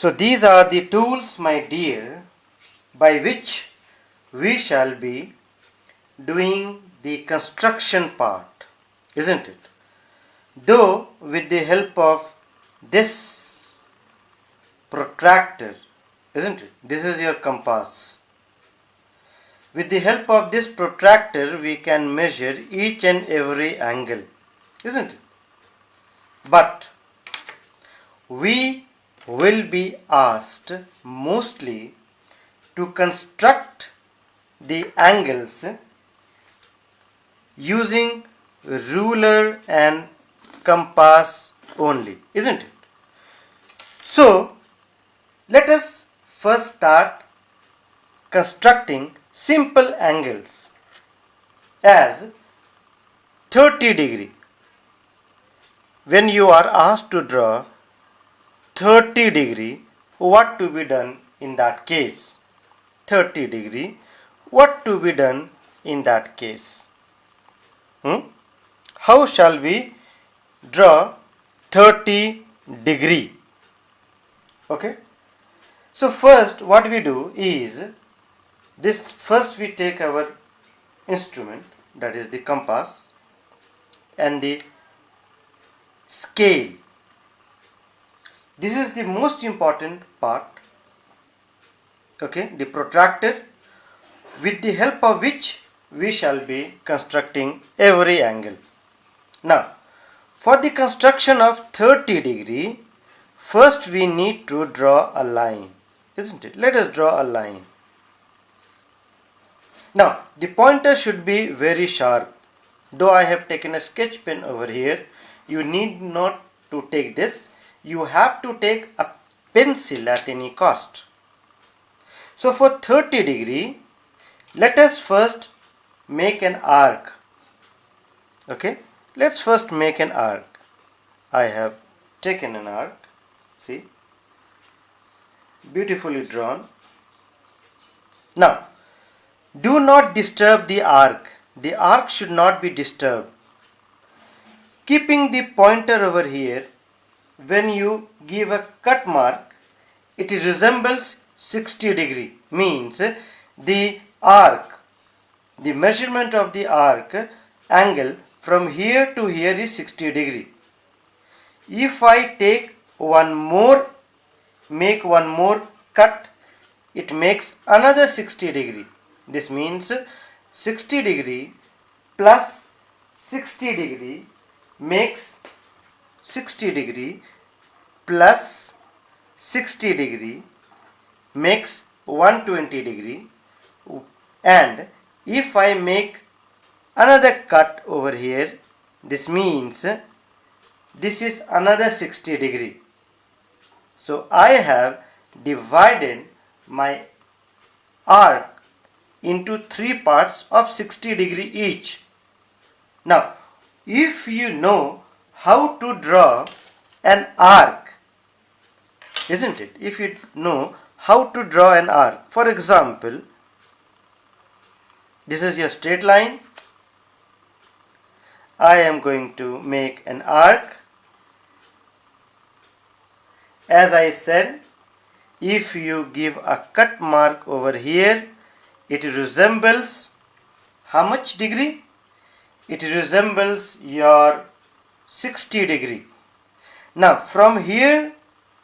So these are the tools, my dear, by which we shall be doing the construction part, isn't it? Though with the help of this protractor, isn't it? This is your compass. With the help of this protractor, we can measure each and every angle, isn't it? But we will be asked mostly to construct the angles using ruler and compass only, isn't it? So let us first start constructing simple angles as 30 degree. When you are asked to draw 30 degree, what to be done in that case? 30 degree, what to be done in that case? How shall we draw 30 degree? Okay. So first what we do is this. First we take our instrument, that is the compass, and the scale. This is the most important part. Okay, the protractor, with the help of which we shall be constructing every angle. Now, for the construction of 30 degree, first we need to draw a line, isn't it? Let us draw a line. Now, the pointer should be very sharp. Though I have taken a sketch pen over here, you need not to take this. You have to take a pencil at any cost. So for 30 degree, let us first make an arc. Okay, let's first make an arc. I have taken an arc. See, beautifully drawn. Now, do not disturb the arc. The arc should not be disturbed. Keeping the pointer over here, when you give a cut mark, it resembles 60 degree. Means the arc, the measurement of the arc angle from here to here is 60 degree. If I take make one more cut, it makes another 60 degree. This means 60 degree plus 60 degree makes 60 degree plus 60 degree makes 120 degree, and if I make another cut over here, this means this is another 60 degree. So I have divided my arc into 3 parts of 60 degree each. Now, if you know how to draw an arc, isn't it? If you know how to draw an arc, for example, this is your straight line. I am going to make an arc. As I said, if you give a cut mark over here, it resembles how much degree? It resembles your 60 degree. Now from here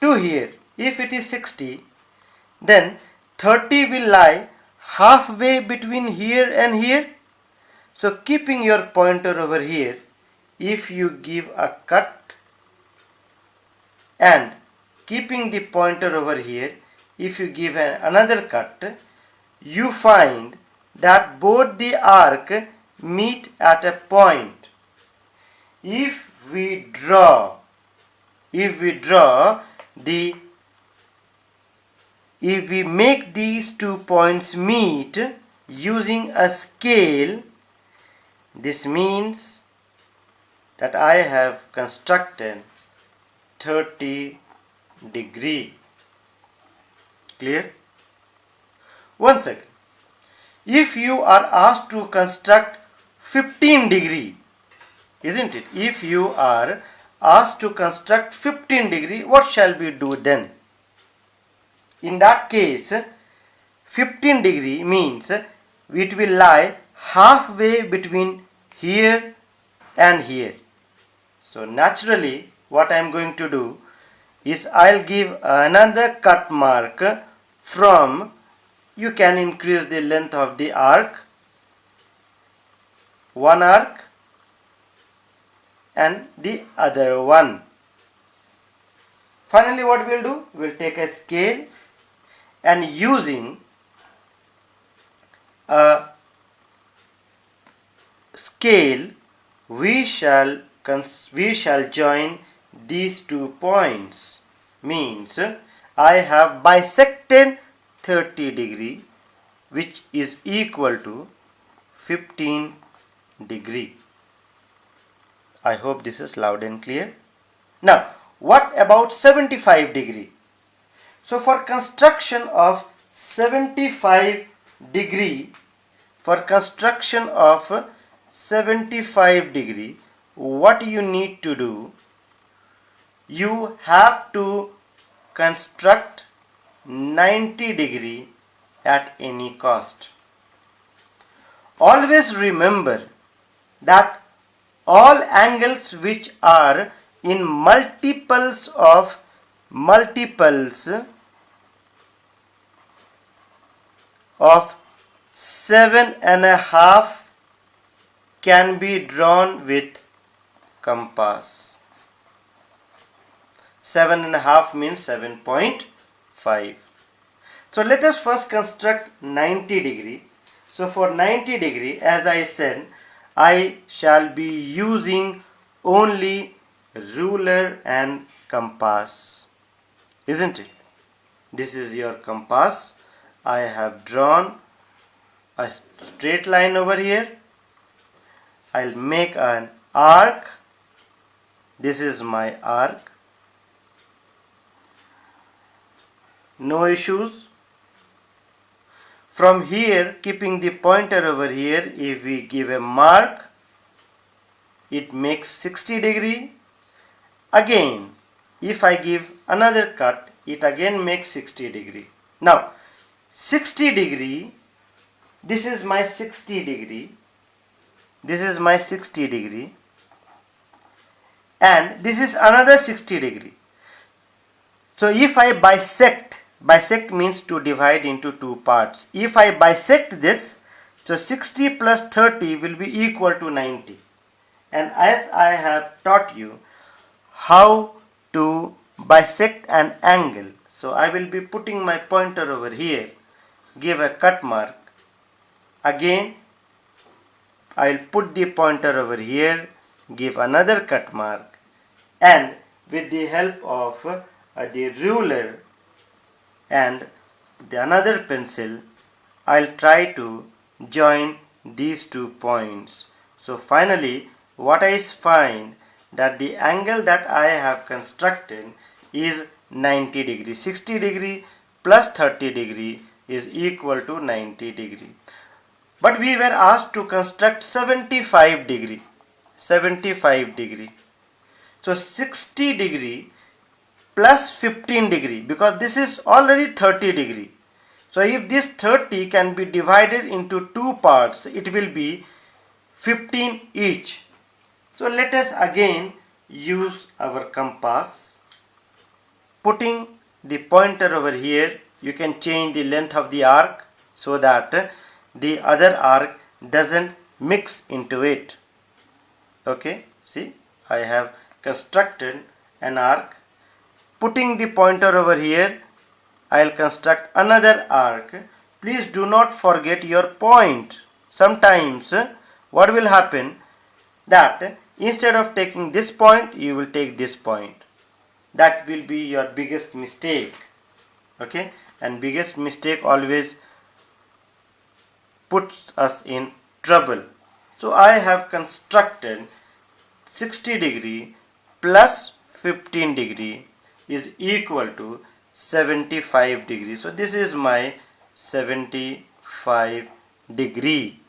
to here, if it is 60, then 30 will lie halfway between here and here. So keeping your pointer over here, if you give a cut and keeping the pointer over here, if you give another cut, you find that both the arc meet at a point. If we make these 2 points meet using a scale, this means that I have constructed 30 degree. Clear? One second. If you are asked to construct 15 degree, isn't it? If you are asked to construct 15 degree, what shall we do then? In that case, 15 degree means it will lie halfway between here and here. So naturally what I am going to do is I'll give another cut mark from, you can increase the length of the arc, one arc and the other one. Finally what we'll do, we'll take a scale and using a scale we shall join these 2 points. Means I have bisected 30 degree, which is equal to 15 degree. I hope this is loud and clear. Now what about 75 degree? So for construction of 75 degree, what you need to do, you have to construct 90 degree at any cost. Always remember that all angles which are in multiples of 7.5 can be drawn with compass. 7.5 means 7.5. So let us first construct 90 degree. So for 90 degree, as I said, I shall be using only ruler and compass, isn't it? This is your compass. I have drawn a straight line over here. I'll make an arc. This is my arc. No issues. From here, keeping the pointer over here, if we give a mark, it makes 60 degree. Again, if I give another cut, it again makes 60 degree. Now 60 degree, this is my 60 degree, this is my 60 degree, and this is another 60 degree. So if I bisect means to divide into 2 parts. If I bisect this, so 60 plus 30 will be equal to 90. And as I have taught you how to bisect an angle, so I will be putting my pointer over here, give a cut mark. Again I'll put the pointer over here, give another cut mark, and with the help of the ruler and the another pencil, I'll try to join these 2 points. So finally what I find that the angle that I have constructed is 90 degree. 60 degree plus 30 degree is equal to 90 degree. But we were asked to construct 75 degree. 75 degree. So 60 degree plus 15 degree, because this is already 30 degree. So if this 30 can be divided into 2 parts, it will be 15 each. So let us again use our compass. Putting the pointer over here, you can change the length of the arc so that the other arc doesn't mix into it. Okay, see, I have constructed an arc. Putting the pointer over here, I'll construct another arc. Please do not forget your point. Sometimes what will happen, that instead of taking this point, you will take this point. That will be your biggest mistake. Okay, and biggest mistake always puts us in trouble. So I have constructed 60 degree plus 15 degree is equal to 75 degree. So this is my 75 degree.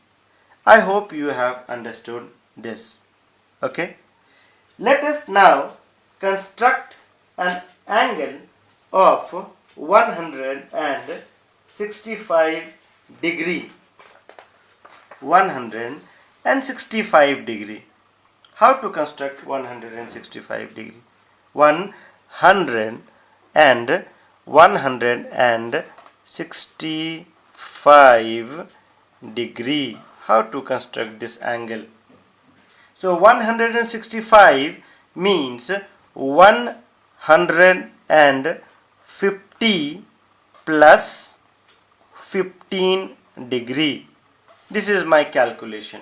I hope you have understood this. Okay, let us now construct an angle of 165 degree. 165 degree. How to construct 165 degree? 100 and 165 degree. How to construct this angle? So 165 means 150 plus 15 degree. This is my calculation.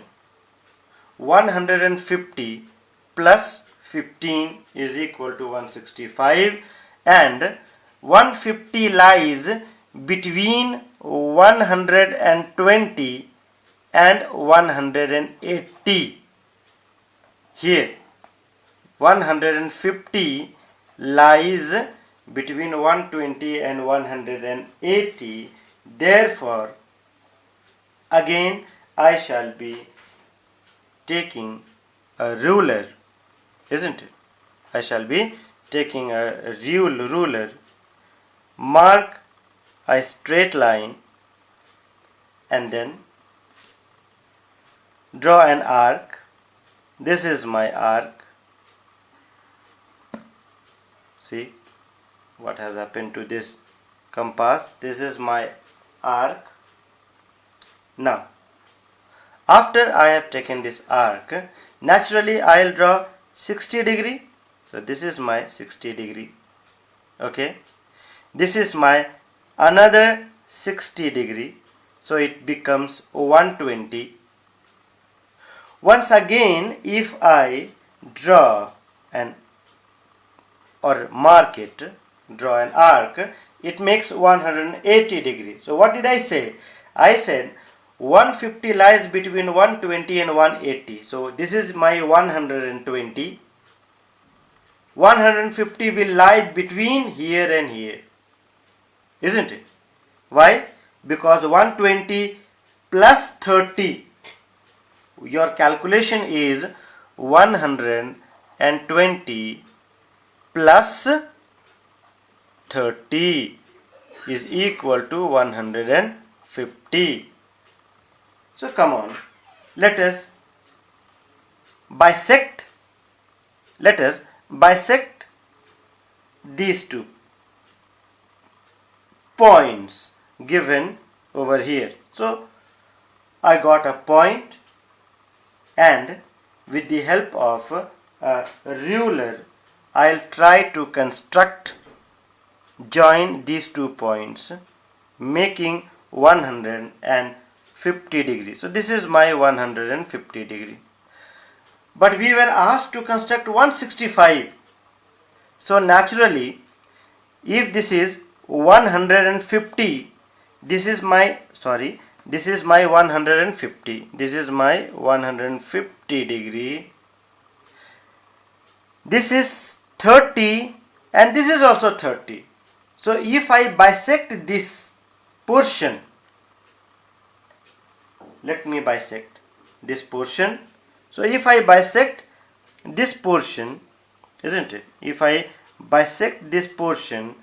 150 plus 15 is equal to 165, and 150 lies between 120 and 180. Here 150 lies between 120 and 180. Therefore, again I shall be taking a ruler, isn't it? I shall be taking a ruler, mark a straight line, and then draw an arc. This is my arc. See what has happened to this compass. This is my arc. Now, after I have taken this arc, naturally I will draw 60 degree. So this is my 60 degree. Okay. This is my another 60 degree. So it becomes 120. Once again, if I draw an or mark it, draw an arc, it makes 180 degrees. So what did I say? I said 150 lies between 120 and 180. So this is my 120. 150 will lie between here and here, isn't it? Why? Because 120 plus 30, your calculation is 120 plus 30 is equal to 150. So come on, let us bisect these two points given over here. So I got a point, and with the help of a ruler I'll try to join these 2 points, making 150 degrees. So this is my 150 degree. But we were asked to construct 165. So naturally, if this is 150, this is my 150. This is my 150 degree. This is 30 and this is also 30. So if I bisect this portion, let me bisect this portion. So if I bisect this portion, isn't it? If I bisect this portion,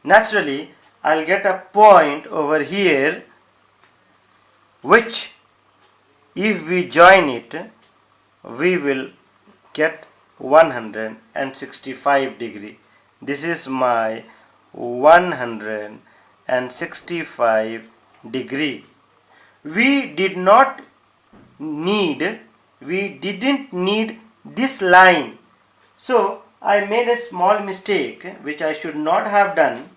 naturally I'll get a point over here, which if we join it, we will get 165 degree. This is my 165 degree. We didn't need this line. So I made a small mistake which I should not have done,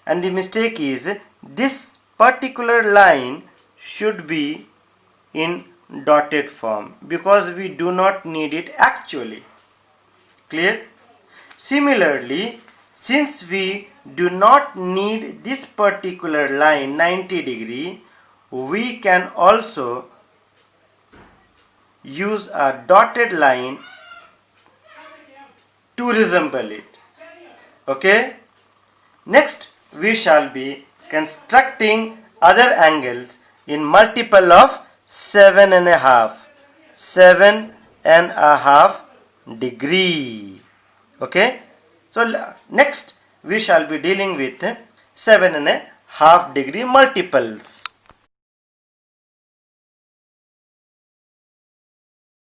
and the mistake is this particular line should be in dotted form because we do not need it actually. Clear? Similarly, since we do not need this particular line 90 degree, we can also use a dotted line to resemble it. Okay? Next, we shall be constructing other angles in multiple of 7.5 degree. Okay? So next we shall be dealing with 7.5 degree multiples.